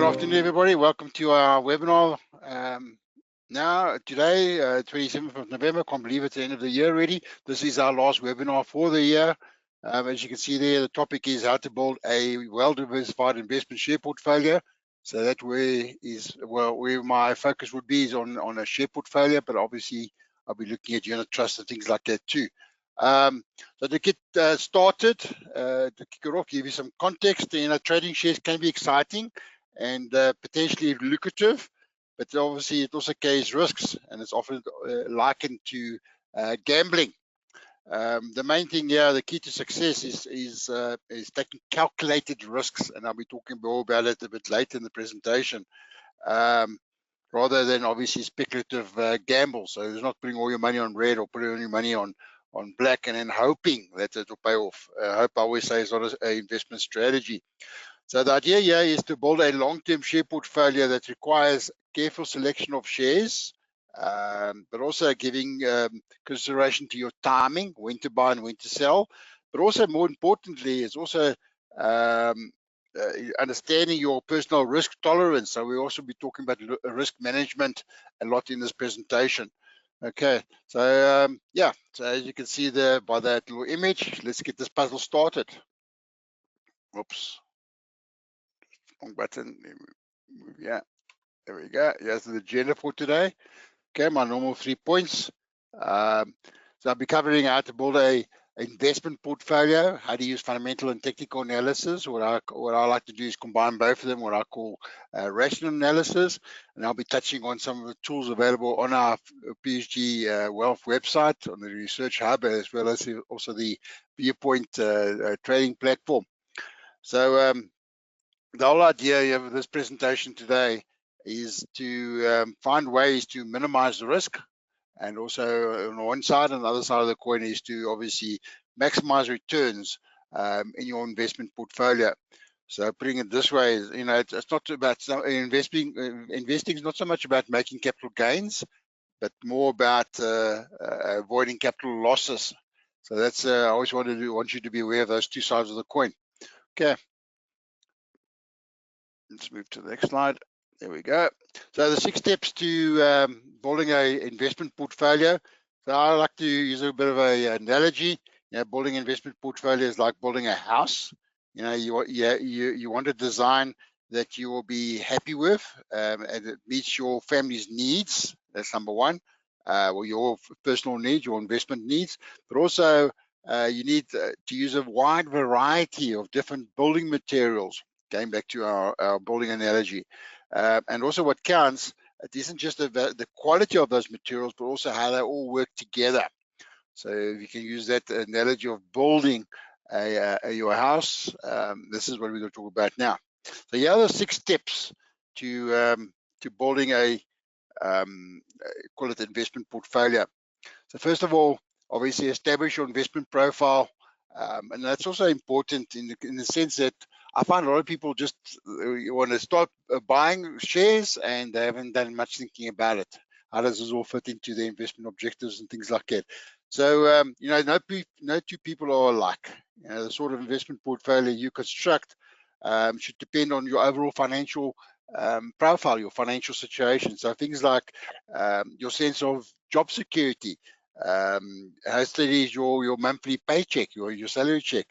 afternoon, everybody. Welcome to our webinar. Today, 27th of November, can't believe it's the end of the year already. This is our last webinar for the year. As you can see there, the topic is how to build a well-diversified investment share portfolio. So that where my focus would be is on a share portfolio, but obviously I'll be looking at unit trusts and things like that too. So to get started, to kick it off, give you some context. Trading shares can be exciting and potentially lucrative, but obviously it also carries risks, and it's often likened to gambling. The main thing here, the key to success is taking calculated risks, and I'll be talking more about it a bit later in the presentation, rather than obviously speculative gambles. So it's not putting all your money on red or putting all your money on black and then hoping that it will pay off. Hope, I always say, is not an investment strategy. So the idea here is to build a long-term share portfolio that requires careful selection of shares, but also giving consideration to your timing, when to buy and when to sell. But also, more importantly, is also understanding your personal risk tolerance. So we'll also be talking about risk management a lot in this presentation. Okay, so yeah, so as you can see there by that little image, let's get this puzzle started. Oops, wrong button. Yeah, there we go. Here's the agenda for today. Okay, my normal 3 points. So I'll be covering how to build a investment portfolio, how to use fundamental and technical analysis. What I like to do is combine both of them, what I call rational analysis, and I'll be touching on some of the tools available on our PSG Wealth website, on the Research Hub, as well as also the Viewpoint trading platform. So the whole idea of this presentation today is to find ways to minimize the risk, and also on one side and the other side of the coin is to obviously maximize returns in your investment portfolio. So putting it this way is, it's not about investing is not so much about making capital gains, but more about avoiding capital losses. So that's I always want you to be aware of those two sides of the coin. Okay, let's move to the next slide. There we go. So the 6 steps to building a investment portfolio. So I like to use a bit of an analogy. Building an investment portfolio is like building a house. You want a design that you will be happy with, and it meets your family's needs. That's number one. Or your personal needs, your investment needs, but also you need to use a wide variety of different building materials. Going back to our building analogy. And also what counts, it isn't just the quality of those materials, but also how they all work together. So if you can use that analogy of building your house, this is what we're going to talk about now. So here are the 6 steps to building a call it investment portfolio. So first of all, obviously establish your investment profile, and that's also important in the sense that I find a lot of people just want to start buying shares and they haven't done much thinking about it. How does this all fit into their investment objectives and things like that? So, no two people are alike. The sort of investment portfolio you construct should depend on your overall financial profile, your financial situation. So things like your sense of job security, how steady is your monthly paycheck, your salary check,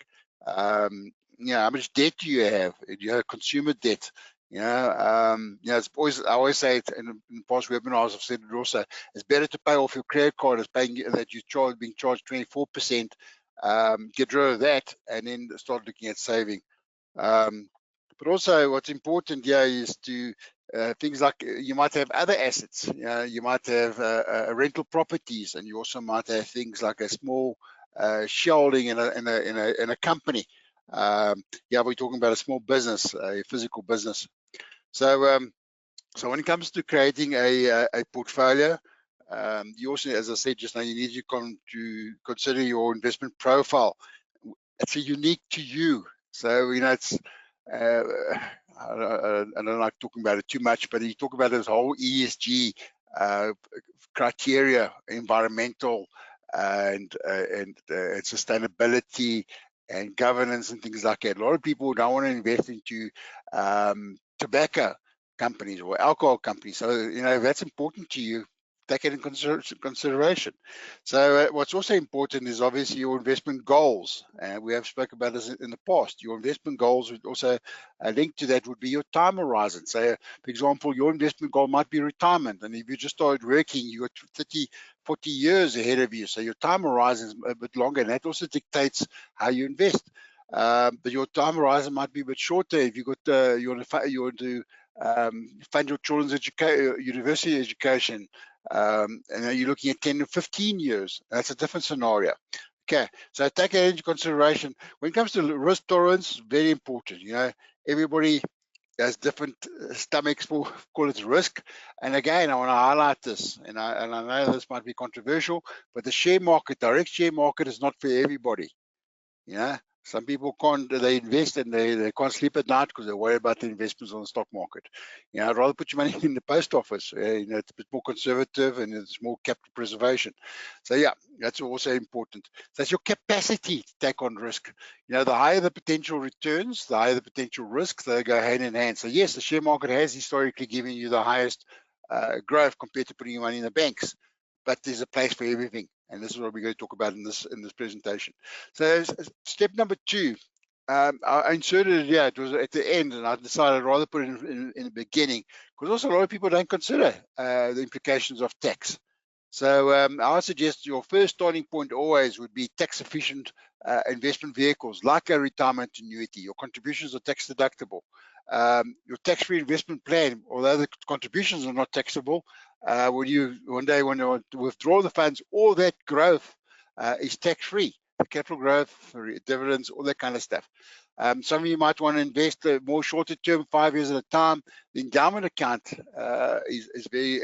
how much debt do you have? Do you have consumer debt? It's always, I always say it in past webinars, I've said it also, it's better to pay off your credit card as paying that being charged 24%. Get rid of that and then start looking at saving. But also what's important here is to things like you might have other assets. You might have rental properties, and you also might have things like a small shareholding in a company. We're talking about a small business, a physical business. So so when it comes to creating a portfolio, you also, as I said just now, you need to consider your investment profile. It's unique to you. So it's I don't like talking about it too much, but you talk about this whole ESG criteria, environmental and sustainability and governance and things like that. A lot of people don't want to invest into tobacco, companies or alcohol companies. So, you know, if that's important to you, take it in consideration. So what's also important is obviously your investment goals. We have spoken about this in the past. Your investment goals would also linked to that would be your time horizon. So, for example, your investment goal might be retirement. And if you just started working, you got 30, 40 years ahead of you. So your time horizon is a bit longer, and that also dictates how you invest. But your time horizon might be a bit shorter if you got you want to fund your children's university education, and you're looking at 10 to 15 years. That's a different scenario. Okay, so take that into consideration. When it comes to risk tolerance, very important. You know, everybody has different stomachs for call it risk. And again, I want to highlight this, and I know this might be controversial, but the share market, direct share market, is not for everybody. You know, some people can't, they invest and they can't sleep at night because they worry about the investments on the stock market. You know, I'd rather put your money in the post office. You know, it's a bit more conservative and it's more capital preservation. So yeah, that's also important. That's your capacity to take on risk. You know, the higher the potential returns, the higher the potential risk, they go hand in hand. So yes, the share market has historically given you the highest growth compared to putting your money in the banks, but there's a place for everything. And this is what we're going to talk about in this presentation. So step number 2, I inserted it here. It was at the end, and I decided I'd rather put it in the beginning because also a lot of people don't consider the implications of tax. So I suggest your first starting point always would be tax efficient investment vehicles like a retirement annuity. Your contributions are tax deductible. Your tax-free investment plan, although the contributions are not taxable, when you one day want to withdraw the funds, all that growth is tax-free. The capital growth, dividends, all that kind of stuff. Some of you might want to invest more shorter term, 5 years at a time. The endowment account is very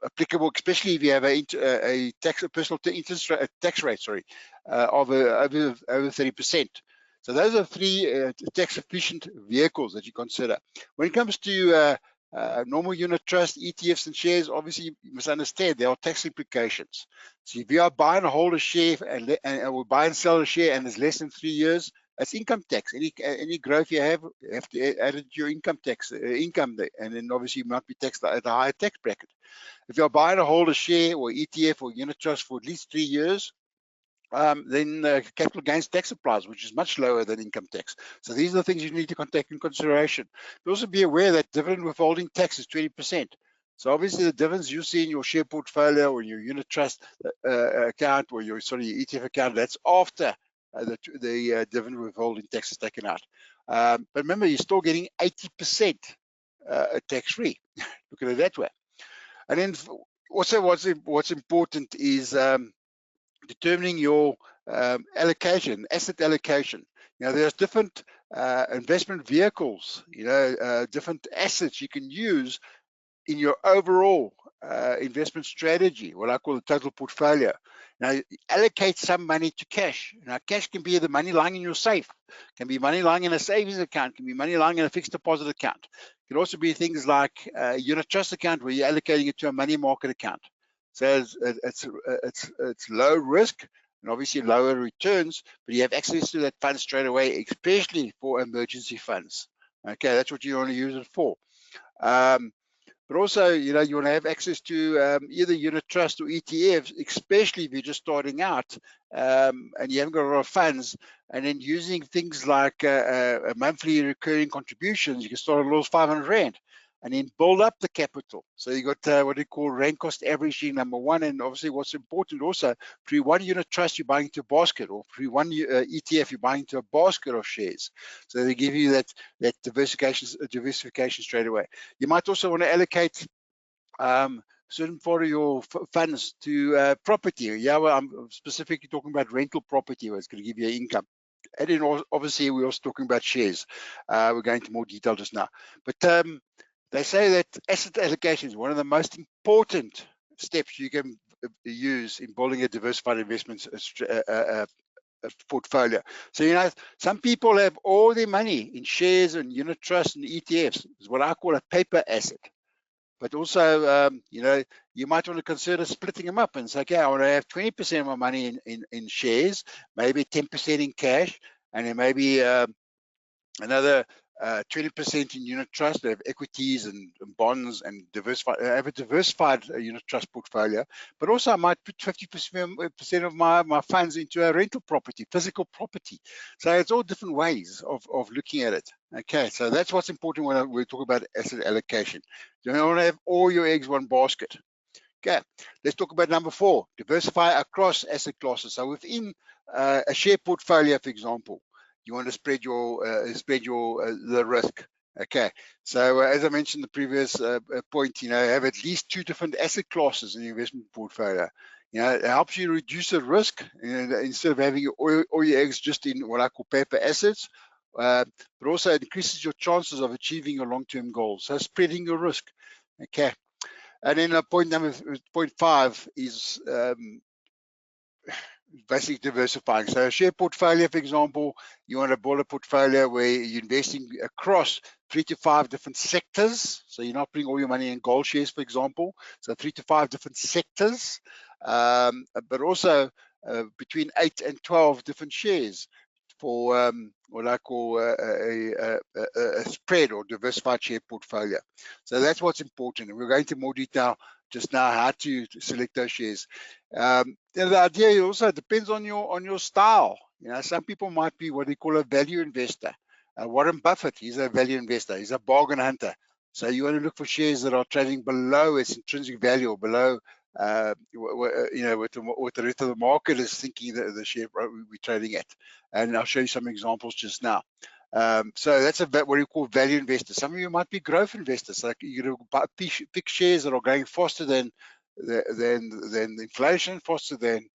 applicable, especially if you have a personal interest rate, tax rate, of over 30%. So those are 3 tax efficient vehicles that you consider. When it comes to normal unit trust, ETFs and shares, obviously you must understand there are tax implications. So if you are buying and hold a share and will buy and sell a share and it's less than 3 years, that's income tax. Any growth you have to add it to your income tax, income there, and then obviously you might be taxed at a higher tax bracket. If you're buying or hold a share or ETF or unit trust for at least 3 years, then capital gains tax applies, which is much lower than income tax. So these are the things you need to take in consideration. But also be aware that dividend withholding tax is 20%. So obviously the dividends you see in your share portfolio or your unit trust account or your ETF account, that's after the dividend withholding tax is taken out. But remember, you're still getting 80% tax-free. Look at it that way. And then also what's important is determining your allocation, asset allocation. You know, there's different investment vehicles, you know, different assets you can use in your overall investment strategy, what I call the total portfolio. Now, allocate some money to cash. Now, cash can be the money lying in your safe, can be money lying in a savings account, can be money lying in a fixed deposit account. It can also be things like a unit trust account where you're allocating it to a money market account. So it's low risk and obviously lower returns, but you have access to that fund straight away, especially for emergency funds. Okay, that's what you want to use it for. But also, you know, you want to have access to either unit trust or ETFs, especially if you're just starting out and you haven't got a lot of funds. And then using things like a monthly recurring contributions, you can start as low as 500 Rand and then build up the capital. So you got what they call rand cost averaging, number 1. And obviously what's important also, for one unit trust, you're buying into a basket, or for one ETF, you're buying into a basket of shares. So they give you that diversification straight away. You might also want to allocate certain part of your funds to property. Yeah, well, I'm specifically talking about rental property, where it's going to give you income. And then obviously we're also talking about shares. We're going into more detail just now. But they say that asset allocation is one of the most important steps you can use in building a diversified investment portfolio. So, you know, some people have all their money in shares and unit trusts and ETFs. It's what I call a paper asset. But also, you know, you might want to consider splitting them up and say, okay, I want to have 20% of my money in shares, maybe 10% in cash, and then maybe another 20% in unit trust. They have equities and bonds and diversified. I have a diversified unit trust portfolio, but also I might put 50% of my funds into a rental property, physical property. So it's all different ways of looking at it. Okay, so that's what's important when we talk about asset allocation. You don't want to have all your eggs in one basket. Okay, let's talk about number 4, diversify across asset classes. So within a share portfolio, for example, you want to spread your the risk. Okay, so as I mentioned in the previous point, have at least 2 different asset classes in your investment portfolio. It helps you reduce the risk instead of having all your eggs just in what I call paper assets. But also it increases your chances of achieving your long-term goals. So spreading your risk. Okay. And then point 5 is basically diversifying. So a share portfolio, for example, you want to build a portfolio where you're investing across 3 to 5 different sectors. So you're not putting all your money in gold shares, for example. So 3 to 5 different sectors, but also between 8 and 12 different shares for what I call a spread or diversified share portfolio. So that's what's important. And we're going into more detail just now how to select those shares. The idea also depends on your style. Some people might be what they call a value investor. Warren Buffett, he's a value investor. He's a bargain hunter. So you want to look for shares that are trading below its intrinsic value or below what the rest of the market is thinking that the share we're trading at. And I'll show you some examples just now. So that's what you call value investors. Some of you might be growth investors. Like you pick shares that are going faster than inflation, faster than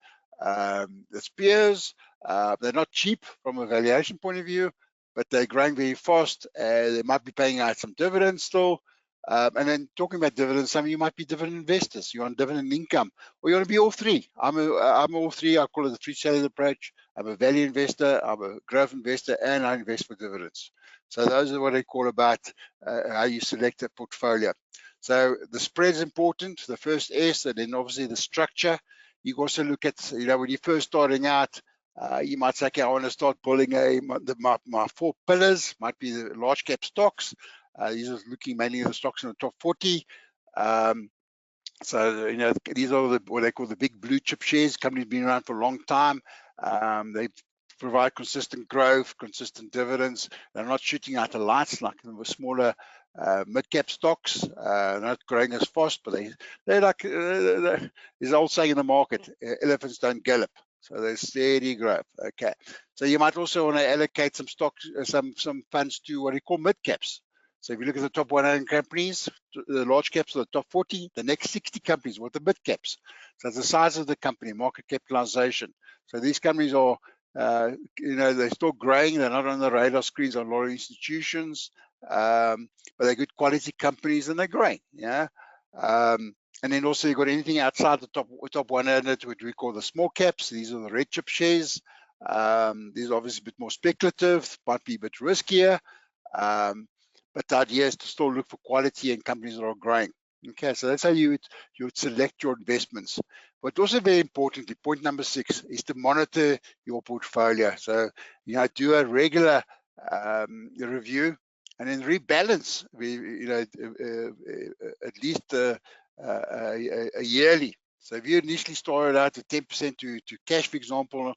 its peers. They're not cheap from a valuation point of view, but they're growing very fast. They might be paying out some dividends still. And then talking about dividends, some of you might be dividend investors. You want dividend income, or you want to be all 3. I'm all 3. I call it the 3-sided approach. I'm a value investor, I'm a growth investor, and I invest for dividends. So those are what I call about how you select a portfolio. So the spread is important, the first S, and then obviously the structure. You also look at, when you're first starting out, you might say, okay, I want to start building my 4 pillars, might be the large cap stocks. These are looking mainly at the stocks in the top 40. So, these are what they call the big blue chip shares. Companies been around for a long time. They provide consistent growth, consistent dividends. They're not shooting out the lights like the smaller mid-cap stocks. They're not growing as fast, but they're like, there's an old saying in the market, elephants don't gallop. So there's steady growth. Okay. So you might also want to allocate some stocks, some funds to what we call mid-caps. So if you look at the top 100 companies, the large caps are the top 40, the next 60 companies with the mid caps. So it's the size of the company, market capitalization. So these companies are, they're still growing. They're not on the radar screens on a lot of institutions, but they're good quality companies and they're growing. And then also you've got anything outside the top 100, which we call the small caps. These are the red chip shares. These are obviously a bit more speculative, might be a bit riskier. But the idea is to still look for quality and companies that are growing. Okay, so that's how you would select your investments. But also very importantly, point number 6 is to monitor your portfolio. So, do a regular review and then rebalance, at least a yearly. So if you initially started out at 10% to cash, for example,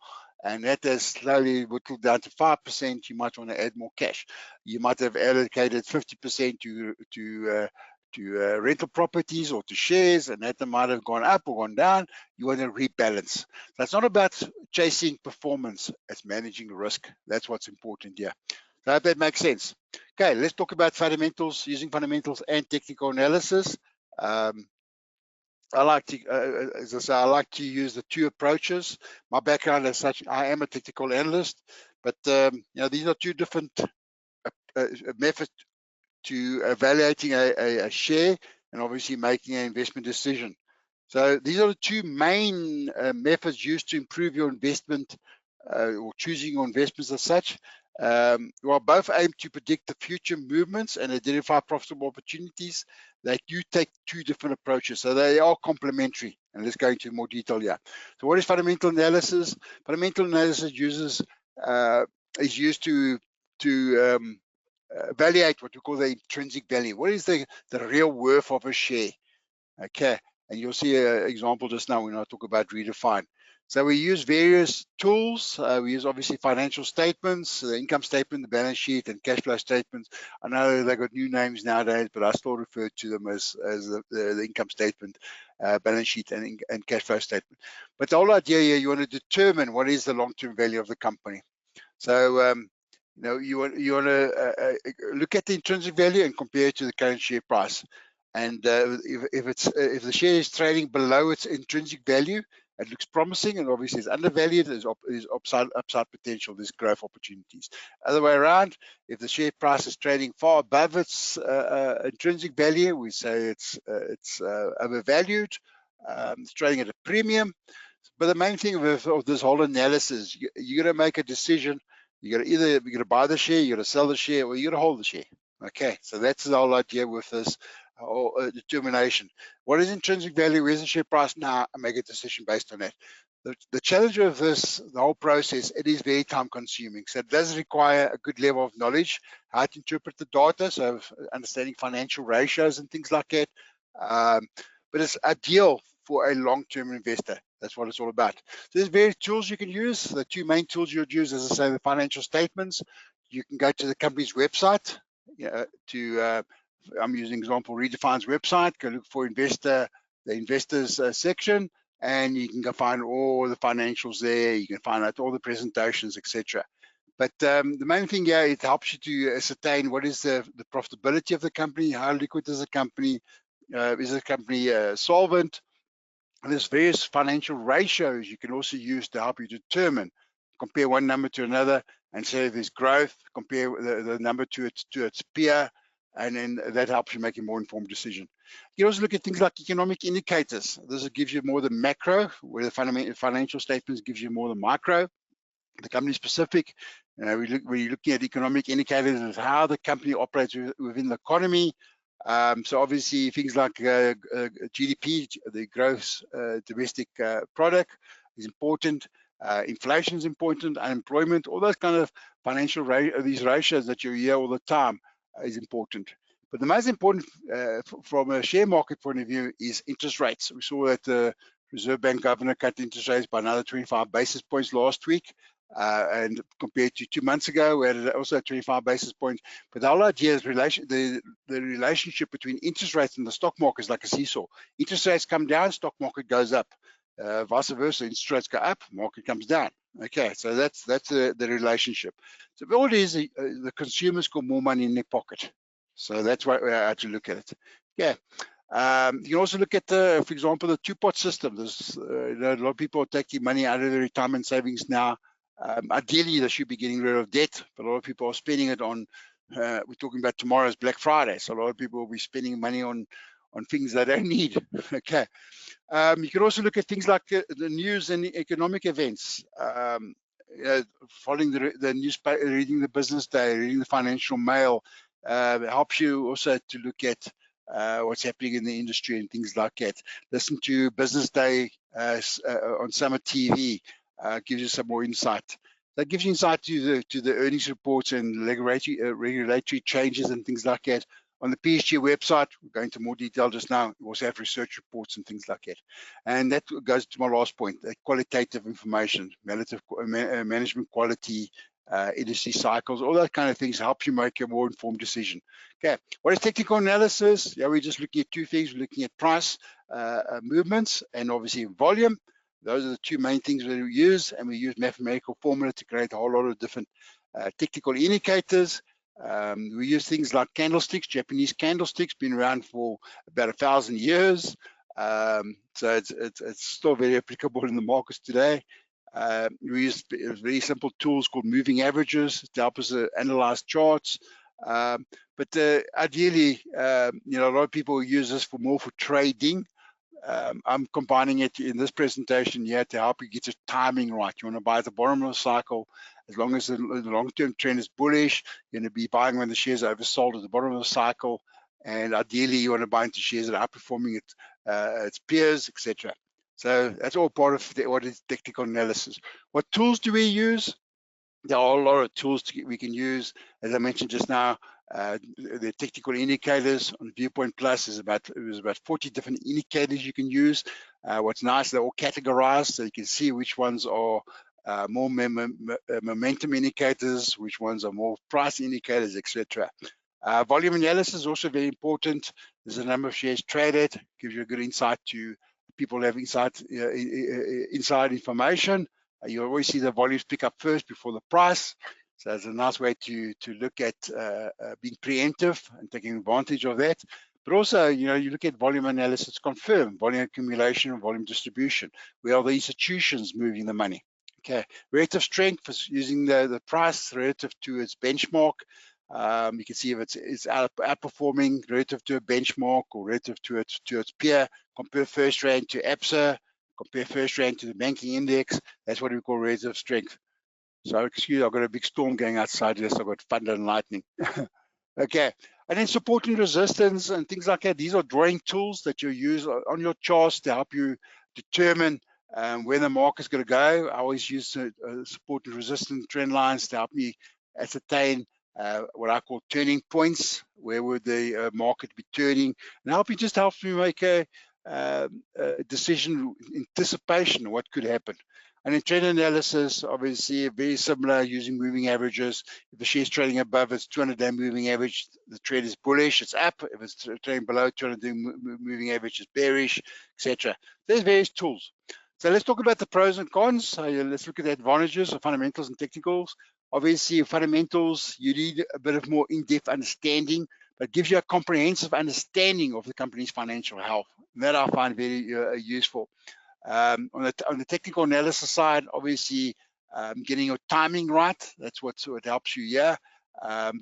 and that has slowly whittled down to 5%, you might want to add more cash. You might have allocated 50% to rental properties or to shares, and that might have gone up or gone down. You want to rebalance. So it's not about chasing performance, it's managing risk. That's what's important here. So I hope that makes sense. Okay, let's talk about fundamentals, using fundamentals and technical analysis. I like to, as I say, I like to use the 2 approaches. My background as such, I am a technical analyst, but these are 2 different methods to evaluating a share and obviously making an investment decision. So these are the 2 main methods used to improve your investment or choosing your investments as such. While both aim to predict the future movements and identify profitable opportunities, they do take 2 different approaches. So they are complementary. And let's go into more detail here. So what is fundamental analysis? Fundamental analysis is used to evaluate what we call the intrinsic value. What is the real worth of a share? Okay, and you'll see an example just now when I talk about redefine. So we use various tools. We use obviously financial statements, the income statement, the balance sheet, and cash flow statements. I know they've got new names nowadays, but I still refer to them as the income statement, balance sheet, and cash flow statement. But the whole idea here, you want to determine what is the long-term value of the company. So you want to look at the intrinsic value and compare it to the current share price. And if the share is trading below its intrinsic value, it looks promising, and obviously it's undervalued. There's upside potential. There's growth opportunities. Other way around, if the share price is trading far above its intrinsic value, we say it's overvalued. It's trading at a premium. But the main thing of this whole analysis, you got to make a decision. You got to buy the share, you got to sell the share, or you got to hold the share. Okay, so that's the whole idea with this determination. What is intrinsic value? Where's the share price now? I make a decision based on that. The challenge of this, the whole process, it is very time consuming. So it does require a good level of knowledge, how to interpret the data, so understanding financial ratios and things like that. But it's ideal for a long-term investor. That's what it's all about. So there's various tools you can use. The two main tools you would use, as I say, the financial statements. You can go to the company's website. I'm using example Redefine's website. Go look for the investors section, and you can go find all the financials there. You can find out all the presentations, etc. But the main thing here, it helps you to ascertain what is the profitability of the company, how liquid is the company, is the company solvent. And there's various financial ratios you can also use to help you determine, compare one number to another, and say if there's growth, compare the number to its peer, and then that helps you make a more informed decision. You can also look at things like economic indicators. This gives you more the macro, where the financial statements gives you more the micro. The company specific, when you're looking at economic indicators, is how the company operates within the economy. So obviously things like GDP, the gross domestic product, is important. Inflation is important. Unemployment, all those kind of financial these ratios that you hear all the time is important. But the most important from a share market point of view is interest rates. We saw that the Reserve Bank governor cut interest rates by another 25 basis points last week. And compared to 2 months ago, we had also 25 basis points. But the whole idea is the relationship between interest rates and the stock market is like a seesaw. Interest rates come down, stock market goes up. Vice versa, interest rates go up, market comes down. Okay, so that's the relationship. So all it is, the consumers got more money in their pocket. So that's why we have to look at it. Yeah. You can also look at, for example, the two-pot system. There's a lot of people are taking money out of their retirement savings now. Ideally, they should be getting rid of debt, but a lot of people are spending it on, we're talking about tomorrow's Black Friday, so a lot of people will be spending money on things they don't need. Okay. You can also look at things like the news and the economic events, following the newspaper, reading the Business Day, reading the Financial Mail. It helps you also to look at what's happening in the industry and things like that. Listen to Business Day on Summer TV. Gives you some more insight. That gives you insight to the earnings reports and regulatory changes and things like that. On the PSG website, we're going into more detail just now. We also have research reports and things like that. And that goes to my last point, qualitative information, management quality, industry cycles, all that kind of things help you make a more informed decision. Okay, what is technical analysis? Yeah, we're just looking at two things. We're looking at price movements and obviously volume. Those are the two main things that we use, and we use mathematical formula to create a whole lot of different technical indicators. We use things like candlesticks, Japanese candlesticks, been around for about 1,000 years. So it's still very applicable in the markets today. We use very simple tools called moving averages to help us analyze charts. But ideally, a lot of people use this more for trading. I'm combining it in this presentation here to help you get your timing right. You want to buy at the bottom of the cycle. As long as the long-term trend is bullish, you're going to be buying when the shares are oversold at the bottom of the cycle. And ideally, you want to buy into shares that are outperforming its peers, etc. So that's all part of what is technical analysis. What tools do we use? there are a lot of tools we can use. As I mentioned just now, the technical indicators on Viewpoint Plus is about 40 different indicators you can use. What's nice, they're all categorized, so you can see which ones are more momentum indicators, which ones are more price indicators, etc. Volume analysis is also very important. There's a number of shares traded, gives you a good insight to people have inside information. You always see the volumes pick up first before the price. So it's a nice way to look at being preemptive and taking advantage of that. But also, you look at volume analysis, confirm volume accumulation and volume distribution. Where are the institutions moving the money? Okay, relative strength is using the price relative to its benchmark. You can see if it's outperforming relative to a benchmark or relative to its peer. Compare first rank to APSA, compare first rank to the banking index. That's what we call relative strength. So excuse me, I've got a big storm going outside here, so I've got thunder and lightning. Okay, and then support and resistance and things like that. These are drawing tools that you use on your charts to help you determine where the market's going to go. I always use support and resistance trend lines to help me ascertain what I call turning points. Where would the market be turning? And help me make a decision anticipation of what could happen. And in trend analysis, obviously very similar, using moving averages. If the share is trading above its 200-day moving average, the trend is bullish, it's up. If it's trading below 200-day moving average, it's bearish, etc. There's various tools. So let's talk about the pros and cons. So let's look at the advantages of fundamentals and technicals. Obviously, fundamentals, you need a bit of more in-depth understanding, but it gives you a comprehensive understanding of the company's financial health. And that I find very useful. On the technical analysis side, obviously, getting your timing right, that's what helps you here,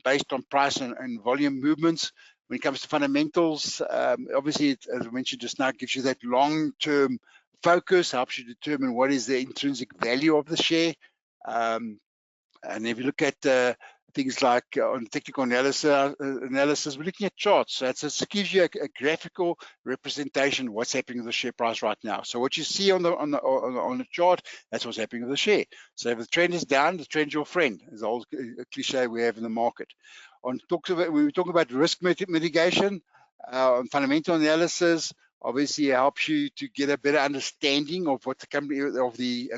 based on price and volume movements. When it comes to fundamentals, obviously, as I mentioned just now, it gives you that long-term focus, helps you determine what is the intrinsic value of the share. And if you look at things like on technical analysis, we're looking at charts. So it gives you a graphical representation of what's happening with the share price right now. So what you see on the chart, that's what's happening with the share. So if the trend is down, the trend's your friend, is the old cliche we have in the market. When we talk about risk mitigation, on fundamental analysis, obviously it helps you to get a better understanding of what the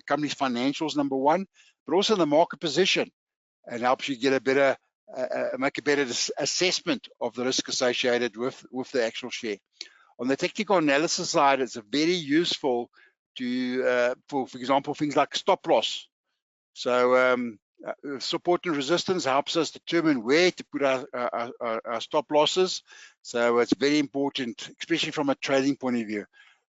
company's financials, number one, but also the market position, and helps you get a better, make a better assessment of the risk associated with the actual share. On the technical analysis side, it's very useful to, for example, things like stop loss. So support and resistance helps us determine where to put our stop losses. So it's very important, especially from a trading point of view.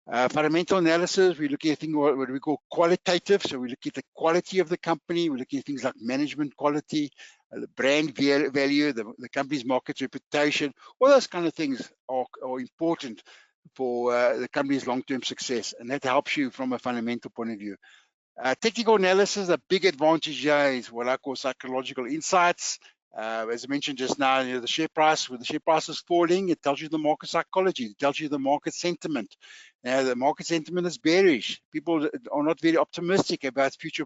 Fundamental analysis, we're looking at things what we call qualitative. So we look at the quality of the company. We're looking at things like management quality, the brand value, the company's market reputation. All those kind of things are important for the company's long-term success, and that helps you from a fundamental point of view. Technical analysis, a big advantage here is what I call psychological insights. As I mentioned just now, the share price, when the share price is falling, it tells you the market psychology, it tells you the market sentiment. Now, the market sentiment is bearish. People are not very optimistic about future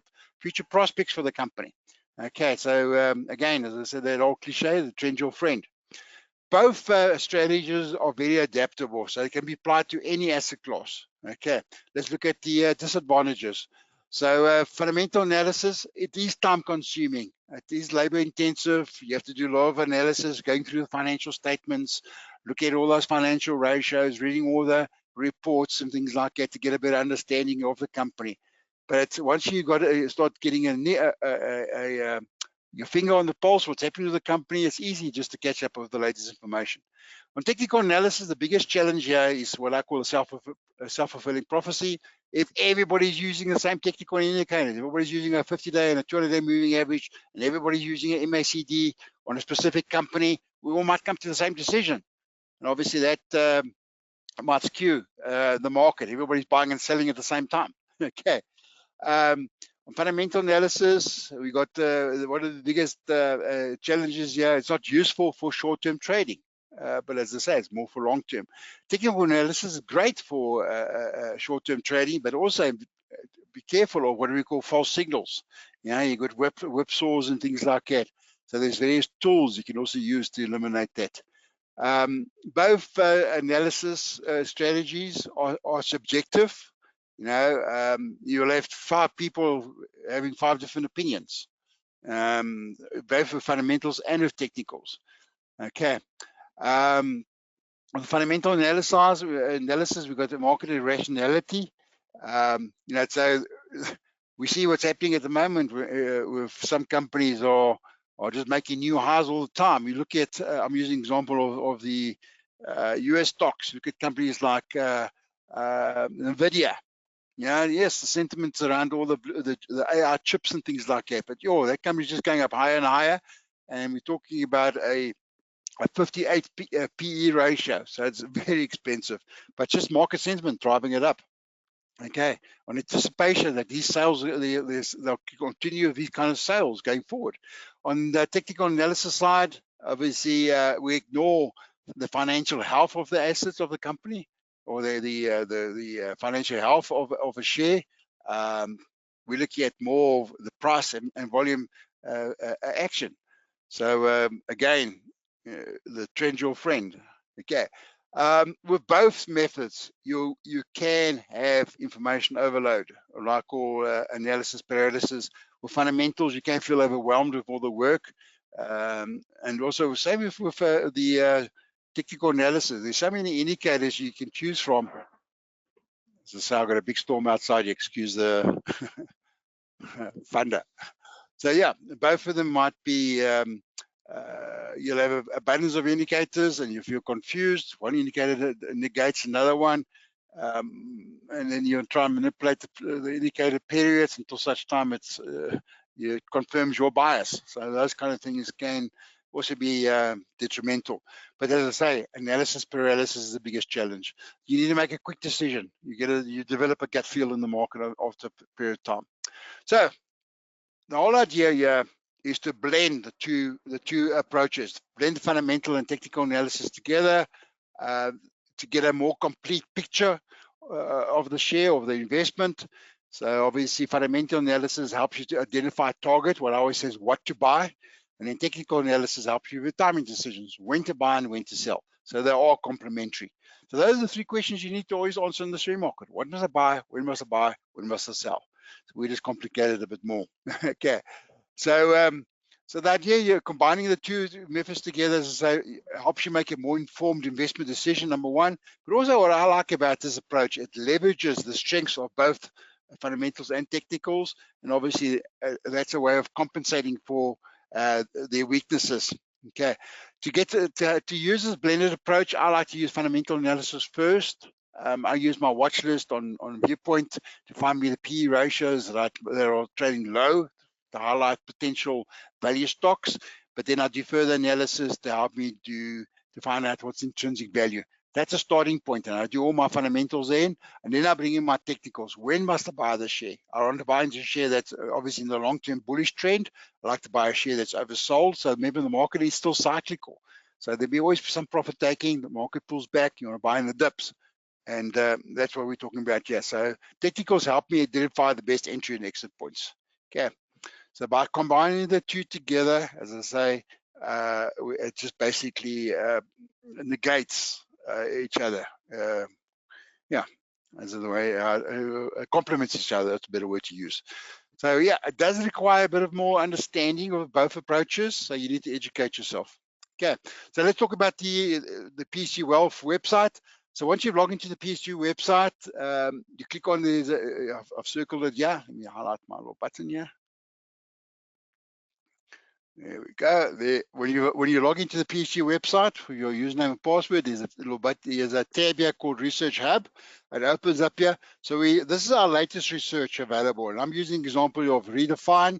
prospects for the company. Okay, so again, as I said, that old cliche, the trend's your friend. Both strategies are very adaptable, so they can be applied to any asset class. Okay, let's look at the disadvantages. So fundamental analysis, it is time consuming. It is labor intensive. You have to do a lot of analysis, going through the financial statements, look at all those financial ratios, reading all the reports and things like that to get a better understanding of the company. But once you got to start getting your finger on the pulse, what's happening with the company, it's easy just to catch up with the latest information. On technical analysis, the biggest challenge here is what I call a self-fulfilling prophecy. If everybody's using the same technical indicators, everybody's using a 50-day and a 200-day moving average, and everybody's using an MACD on a specific company, we all might come to the same decision. And obviously that might skew the market. Everybody's buying and selling at the same time. Okay. On fundamental analysis, we got one of the biggest challenges here. It's not useful for short-term trading, but as I say, it's more for long-term. Technical analysis is great for short-term trading, but also be careful of what we call false signals. You know, you got whipsaws and things like that. So there's various tools you can also use to eliminate that. Both analysis strategies are subjective. You know, you'll have 5 people having 5 different opinions, both with fundamentals and with technicals. Okay. On fundamental analysis, we've got the market irrationality. You know, so we see what's happening at the moment with some companies are just making new highs all the time. You look at, I'm using example of the US stocks. Look at companies like NVIDIA. Yeah, yes, the sentiments around all the AI chips and things like that. But that company's just going up higher and higher, and we're talking about a 58 PE ratio, so it's very expensive, but just market sentiment driving it up. Okay, on anticipation that these sales, they'll continue these kind of sales going forward. On the technical analysis side, obviously, we ignore the financial health of the assets of the company, or the financial health of a share. We're looking at more of the price and volume action. So again, the trend's your friend. Okay. With both methods, you can have information overload, like all analysis paralysis. With fundamentals, you can feel overwhelmed with all the work. And also, same with the technical analysis. There's so many indicators you can choose from. So I've got a big storm outside. You excuse the thunder. So yeah, both of them might be. You'll have an abundance of indicators and you feel confused. One indicator negates another one. And then you try and manipulate the indicator periods until such time it confirms your bias. So those kind of things can also be detrimental. But as I say, analysis paralysis is the biggest challenge. You need to make a quick decision. You develop a gut feel in the market after a period of time. So the whole idea here is to blend the two approaches, blend the fundamental and technical analysis together to get a more complete picture of the share, of the investment. So obviously fundamental analysis helps you to identify a target, what I always says, what to buy. And then technical analysis helps you with timing decisions, when to buy and when to sell. So they're all complementary. So those are the 3 questions you need to always answer in the share market. What must I buy? When must I buy? When must I sell? So we just complicate it a bit more. Okay. So, so the idea you're combining the 2 methods together, as I say, helps you make a more informed investment decision, number 1. But also what I like about this approach, it leverages the strengths of both fundamentals and technicals. And obviously that's a way of compensating for their weaknesses. Okay. To get to use this blended approach, I like to use fundamental analysis first. I use my watch list on Viewpoint to find me the PE ratios that are trading low, to highlight potential value stocks, but then I do further analysis to help me to find out what's intrinsic value. That's a starting point, and I do all my fundamentals in, and then I bring in my technicals. When must I buy the share? I want to buy into a share that's obviously in the long-term bullish trend. I like to buy a share that's oversold. So remember, the market is still cyclical. So there'll be always some profit taking. The market pulls back. You want to buy in the dips. And that's what we're talking about here. So technicals help me identify the best entry and exit points. Okay. So by combining the 2 together, as I say, it just basically negates each other. Yeah, as the way complements each other. That's a better word to use. So yeah, it does require a bit of more understanding of both approaches. So you need to educate yourself. Okay, so let's talk about the PSG Wealth website. So once you've logged into the PSG website, you click on I've circled it. Yeah, let me highlight my little button here. There we go. There, when you log into the PSG website for your username and password, there's a little button. There's a tab here called Research Hub. It opens up here. So this is our latest research available, and I'm using example of Redefine.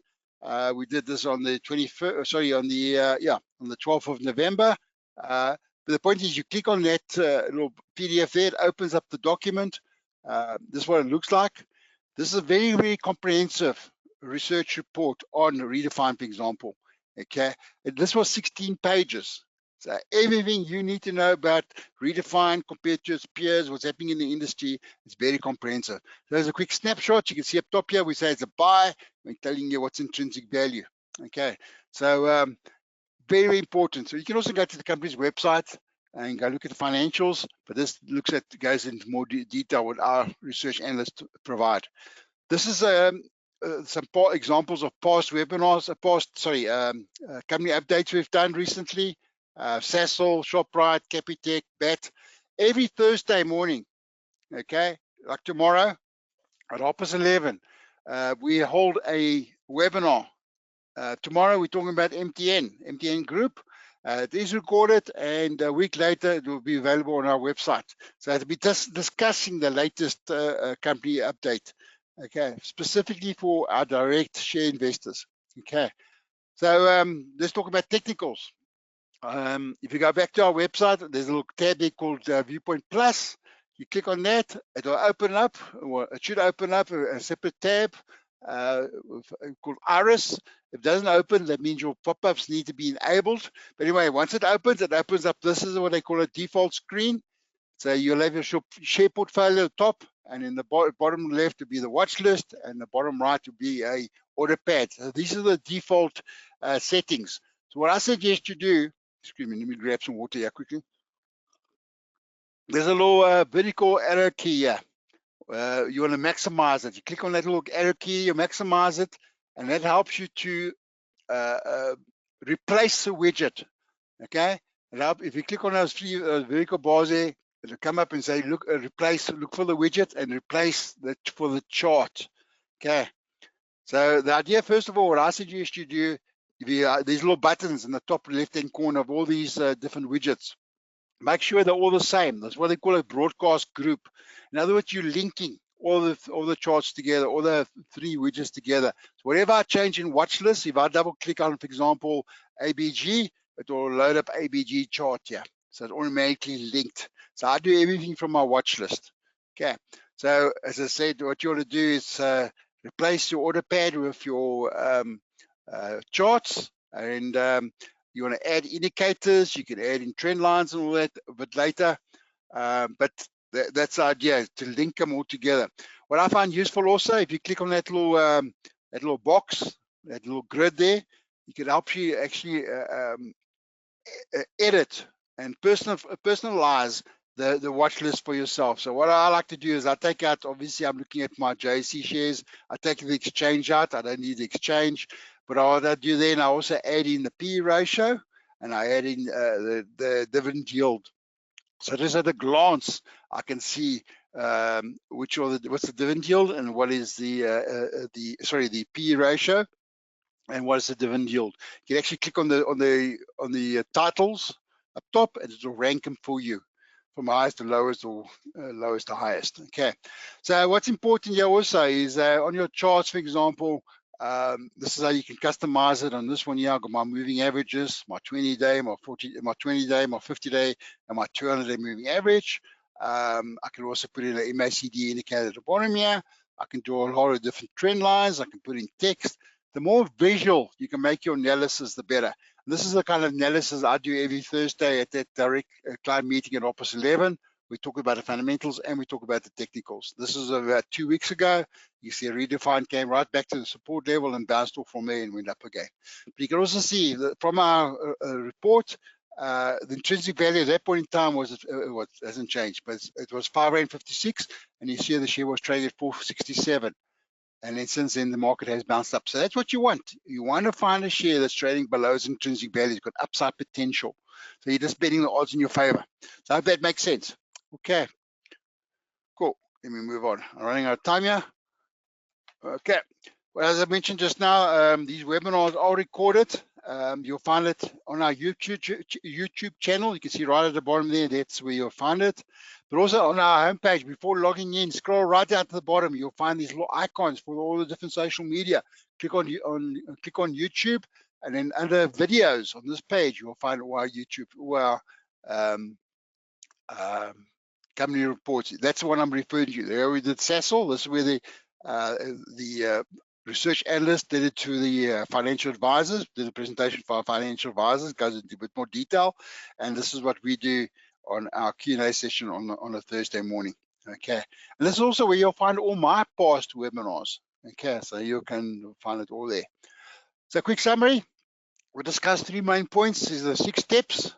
We did this on the 21st. Sorry, on the on the 12th of November. But the point is, you click on that little PDF there. It opens up the document. This is what it looks like. This is a very, very comprehensive research report on Redefine, for example. Okay, this was 16 pages. So everything you need to know about Redefine compared to its peers, what's happening in the industry, is very comprehensive. So there's a quick snapshot. You can see up top here, we say it's a buy. We're telling you what's intrinsic value. Okay, so very important. So you can also go to the company's website and go look at the financials, but this goes into more detail what our research analysts provide. This is some examples of past webinars, company updates we've done recently. Sasol, ShopRite, Capitec, BAT. Every Thursday morning, okay, like tomorrow at 11:30, we hold a webinar. Tomorrow we're talking about MTN Group. It is recorded, and a week later it will be available on our website. So it'll be just discussing the latest company update, okay, specifically for our direct share investors. Okay, so let's talk about technicals. If you go back to our website, there's a little tab there called Viewpoint Plus. You click on that, it will open up, or it should open up a separate tab called Iris. If it doesn't open, that means your pop-ups need to be enabled. But anyway, once it opens up. This is what they call a default screen. So you'll have your share portfolio at the top, and in the bottom left will be the watch list, and the bottom right will be a order pad. So these are the default settings. So what I suggest you do, excuse me, let me grab some water here quickly. There's a little vertical arrow key here. You want to maximize it. You click on that little arrow key, you maximize it, and that helps you to replace the widget. Okay, if you click on those three vertical bars there, it'll come up and say look for the widget and replace that for the chart. Okay, so the idea, first of all, what I suggest you do, these little buttons in the top left hand corner of all these different widgets, make sure they're all the same. That's what they call a broadcast group. In other words, you're linking all the charts together, all the three widgets together. So whatever I change in watch list, if I double click on, for example, ABG, it will load up ABG chart here. So it's automatically linked. So I do everything from my watch list. Okay. So as I said, what you want to do is replace your order pad with your charts, and you want to add indicators. You can add in trend lines and all that a bit later, but that's the idea, to link them all together. What I find useful also, if you click on that little box, that little grid there, it can help you actually edit and personalize the watch list for yourself. So what I like to do is I take out, obviously I'm looking at my JSE shares, I take the exchange out, I don't need the exchange, but what I do then, I also add in the P ratio, and I add in the dividend yield. So just at a glance, I can see what's the dividend yield and what is the P ratio, and what is the dividend yield. You can actually click on the titles up top, and it will rank them for you from highest to lowest, or lowest to highest. Okay. So what's important here also is on your charts, for example, this is how you can customize it. On this one here, I've got my moving averages, my 20-day, my 20-day, my 50-day, and my 200-day moving average. I can also put in an MACD indicator at the bottom here. I can draw a lot of different trend lines. I can put in text. The more visual you can make your analysis, the better. And this is the kind of analysis I do every Thursday at that direct client meeting at 11:30. We talk about the fundamentals and we talk about the technicals. This is about 2 weeks ago. You see a Redefine came right back to the support level and bounced off from there and went up again. But you can also see that from our report, the intrinsic value at that point in time hasn't changed, but it was R5.56, and you see the share was trading at 467. And then since then, the market has bounced up. So that's what you want. You want to find a share that's trading below its intrinsic value. It's got upside potential. So you're just betting the odds in your favor. So I hope that makes sense. Okay, cool. Let me move on. I'm running out of time here. Okay. Well, as I mentioned just now, these webinars are recorded. You'll find it on our YouTube channel. You can see right at the bottom there, that's where you'll find it. But also on our homepage, before logging in, scroll right down to the bottom. You'll find these little icons for all the different social media. Click on YouTube, and then under videos on this page, you'll find our YouTube, company reports. That's the one I'm referring to. There we did Sasol. This is where the research analyst did it to the financial advisors, did a presentation for our financial advisors, goes into a bit more detail. And this is what we do on our Q&A session on a Thursday morning. Okay, and this is also where you'll find all my past webinars. Okay, so you can find it all there. So quick summary, we discussed 3 main points. These are the 6 steps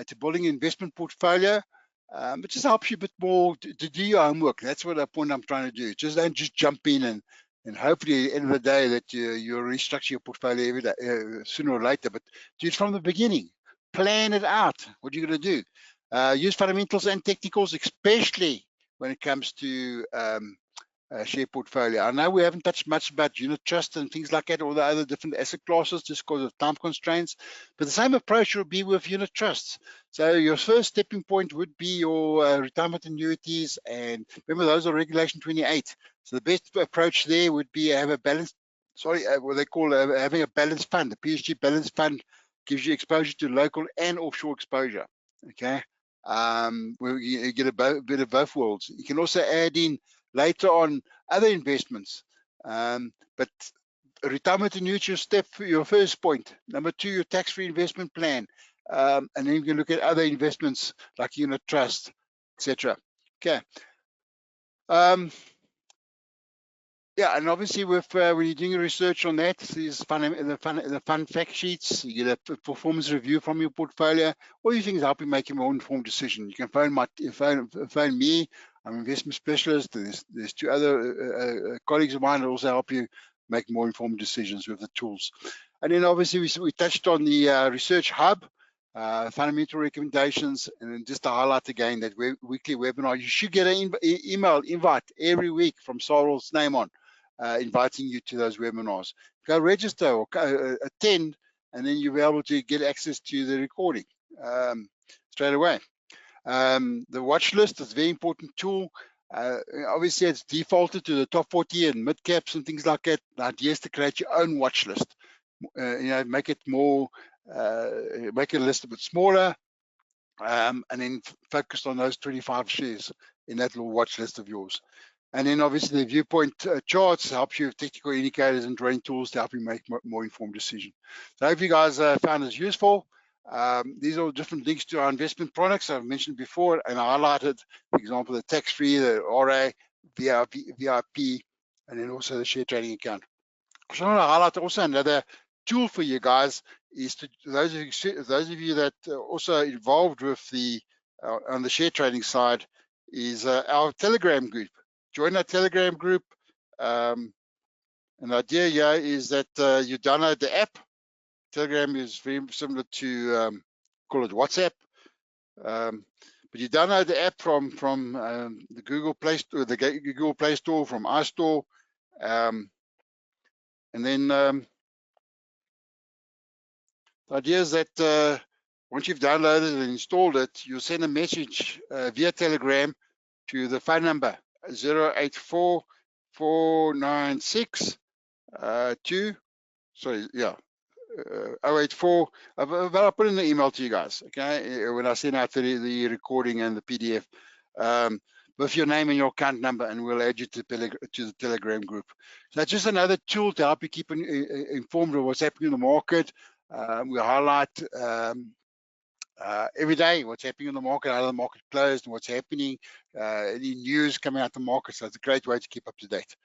to building an investment portfolio. It just helps you a bit more to do your homework. That's what the point I'm trying to do. Just don't just jump in and hopefully at the end of the day that you'll restructure your portfolio every day, sooner or later, but do it from the beginning. Plan it out. What you're going to do. Use fundamentals and technicals, especially when it comes to share portfolio. I know we haven't touched much about unit trust and things like that, all the other different asset classes just because of time constraints, but the same approach will be with unit trusts. So your first stepping point would be your retirement annuities, and remember those are regulation 28. So the best approach there would be have a balanced, what they call having a balanced fund. The PSG balanced fund gives you exposure to local and offshore exposure. Okay, you get a bit of both worlds. You can also add in later on other investments, but retirement annuity step your first point. Number 2, your tax-free investment plan, and then you can look at other investments like unit trust, etc. Okay. Yeah, and obviously with when you're doing research on that, these the fun fact sheets, you get a performance review from your portfolio. All these things help you make a more informed decision. You can phone me. I'm an investment specialist. There's 2 other colleagues of mine that also help you make more informed decisions with the tools. And then obviously we touched on the research hub, fundamental recommendations, and then just to highlight again that weekly webinar. You should get an email invite every week from Sarul's name on, inviting you to those webinars. Go register or attend, and then you'll be able to get access to the recording straight away. The watch list is a very important tool. Obviously, it's defaulted to the top 40 and mid caps and things like that. The idea is to create your own watch list. Make it more, make it a list a bit smaller, and then focus on those 25 shares in that little watch list of yours. And then obviously the viewpoint charts helps you with technical indicators and trading tools to help you make more informed decision. So I hope you guys found this useful. These are all different links to our investment products I've mentioned before, and I highlighted, for example, the tax-free, the RA, VIP, and then also the share trading account. So I want to highlight also another tool for you guys is to those of you that are also involved with the on the share trading side is our Telegram group. Join our Telegram group. And the idea here is that you download the app. Telegram is very similar to call it WhatsApp, but you download the app from the Google Play Store, the Google Play Store, from iStore, and then the idea is that once you've downloaded and installed it, you'll send a message via Telegram to the phone number 084 496 084, but I'll put in the email to you guys, okay, when I send out the recording and the PDF, with your name and your account number, and we'll add you to the Telegram group. So that's just another tool to help you keep informed of what's happening in the market. We highlight every day what's happening in the market, how the market closed, and what's happening, any news coming out the market. So it's a great way to keep up to date.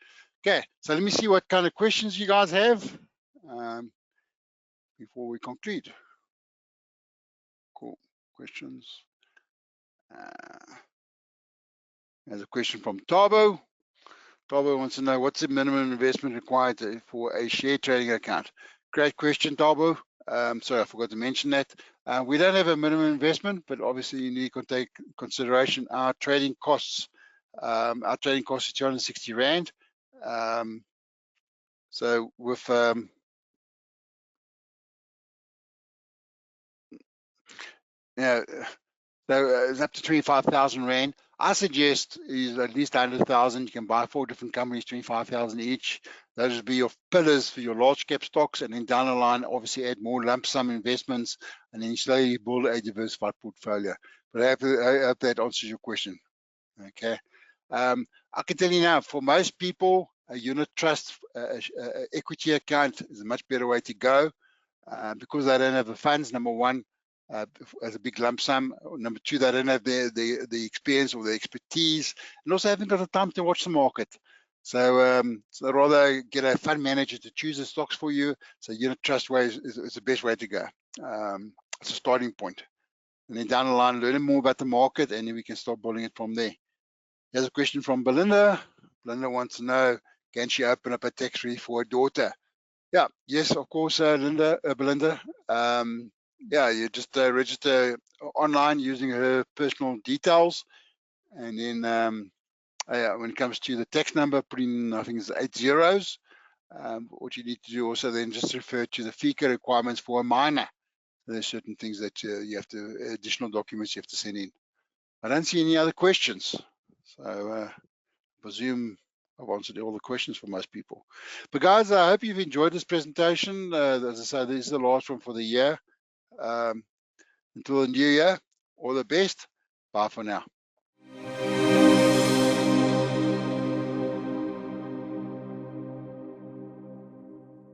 Okay, so let me see what kind of questions you guys have before we conclude. Cool, questions. There's a question from Tabo. Tabo wants to know, what's the minimum investment required for a share trading account? Great question, Tabo. Sorry, I forgot to mention that. We don't have a minimum investment, but obviously you need to take consideration our trading costs. Our trading cost is 260 Rand. So with so it's up to 25,000 Rand. I suggest is at least 100,000. You can buy 4 different companies, 25,000 each. Those would be your pillars for your large cap stocks, and then down the line, obviously add more lump sum investments, and then slowly build a diversified portfolio. But I hope that answers your question. Okay. I can tell you now, for most people, a unit trust equity account is a much better way to go, because they don't have the funds, number one, as a big lump sum. Number two, they don't have the experience or the expertise, and also haven't got the time to watch the market. So, so rather get a fund manager to choose the stocks for you. So unit trust way is the best way to go. It's a starting point. And then down the line, learn more about the market, and then we can start building it from there. Here's a question from Belinda. Belinda wants to know, can she open up a tax-free for her daughter? Yeah, yes, of course, Belinda. Yeah, you just register online using her personal details, and then when it comes to the tax number, put in, I think it's 8 zeros. What you need to do also then just refer to the FICA requirements for a minor. There's certain things that you have to, additional documents you have to send in. I don't see any other questions. So I presume I've answered all the questions for most people. But guys, I hope you've enjoyed this presentation. As I say, this is the last one for the year. Until the new year, all the best. Bye for now.